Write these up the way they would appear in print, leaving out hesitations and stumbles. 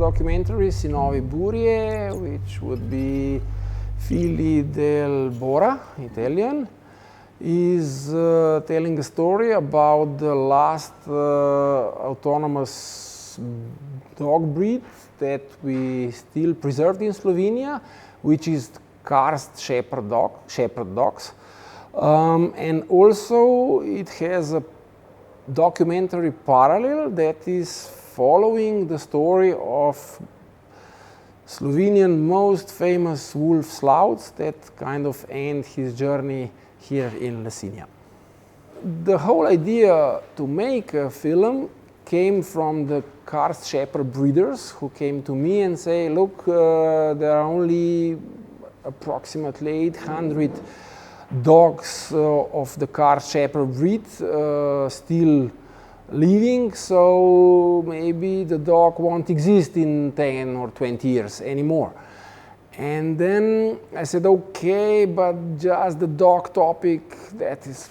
documentary Sinovi Burje, which would be Figli del Bora, Italian, is telling a story about the last autonomous dog breed that we still preserved in Slovenia, which is Carso shepherd dogs. And also it has a documentary parallel that is following the story of Slovenian most famous wolf slouts that kind of end his journey here in Lesenia. The whole idea to make a film came from the Carso shepherd breeders who came to me and say, look, there are only approximately 800 dogs of the Carso shepherd breed still living, so maybe the dog won't exist in 10 or 20 years anymore. And then I said, okay, but just the dog topic, that is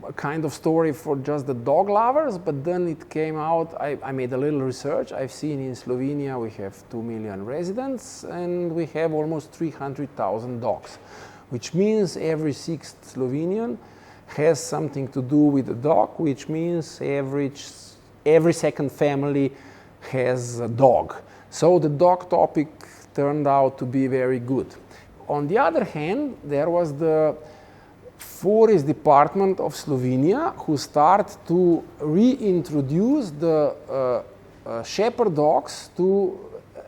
a kind of story for just the dog lovers. But then it came out, I made a little research. I've seen in Slovenia we have 2 million residents and we have almost 300,000 dogs, which means every sixth Slovenian has something to do with a dog, which means every second family has a dog. So the dog topic turned out to be very good. On the other hand, there was the forest department of Slovenia who started to reintroduce the shepherd dogs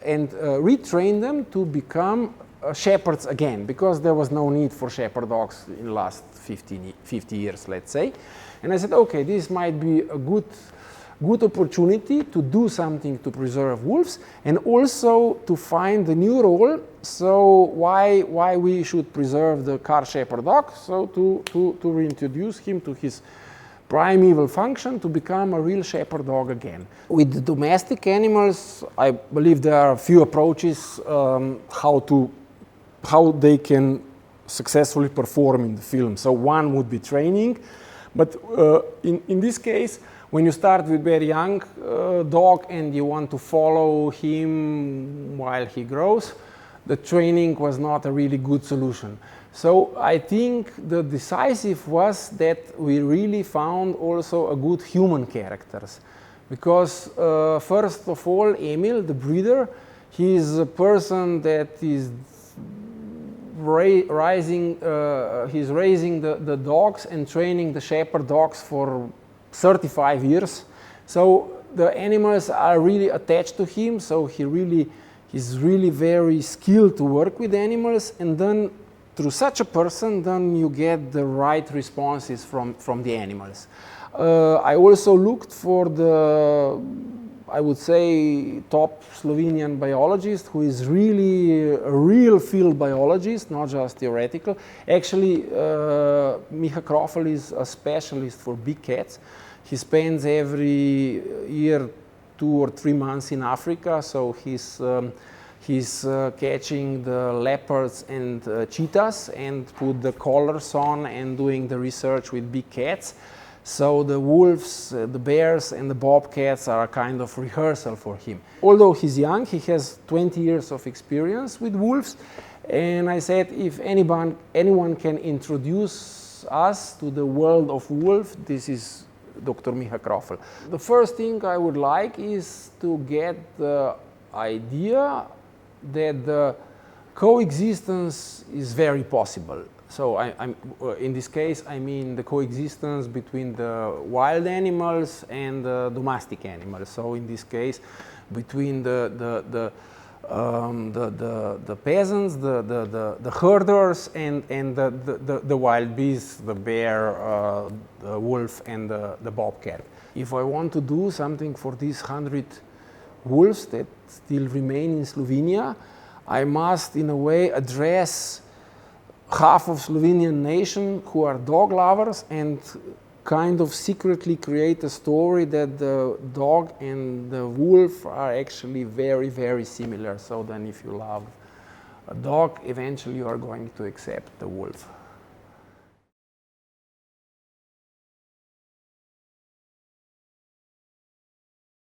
and retrain them to become shepherds again, because there was no need for shepherd dogs in the last 50 years, let's say. And I said, okay, this might be a good opportunity to do something to preserve wolves and also to find a new role. So why we should preserve the Carso shepherd dog? So to reintroduce him to his primeval function to become a real shepherd dog again. With the domestic animals, I believe there are a few approaches how they can successfully perform in the film. So one would be training, but in this case, when you start with very young dog and you want to follow him while he grows, the training was not a really good solution. So I think the decisive was that we really found also a good human characters. Because first of all, Emil, the breeder, he is a person that is raising the dogs and training the shepherd dogs for 35 years. So the animals are really attached to him, so he's really very skilled to work with animals, and then through such a person then you get the right responses from the animals. I also looked for the, I would say, top Slovenian biologist who is really a real field biologist, not just theoretical. Actually, Miha Čelar is a specialist for big cats. He spends every year 2 or 3 months in Africa, so he's catching the leopards and cheetahs and put the collars on and doing the research with big cats. So the wolves, the bears and the bobcats are a kind of rehearsal for him. Although he's young, he has 20 years of experience with wolves, and I said if anyone can introduce us to the world of wolf, this is Dr. Miha Čelar. The first thing I would like is to get the idea that the coexistence is very possible. So in this case, I mean the coexistence between the wild animals and the domestic animals. So in this case, between the peasants, the herders, and the wild beasts, the bear, the wolf, and the bobcat. If I want to do something for these 100 wolves that still remain in Slovenia, I must, in a way, address half of Slovenian nation who are dog lovers and kind of secretly create a story that the dog and the wolf are actually very, very similar. So then if you love a dog, eventually you are going to accept the wolf.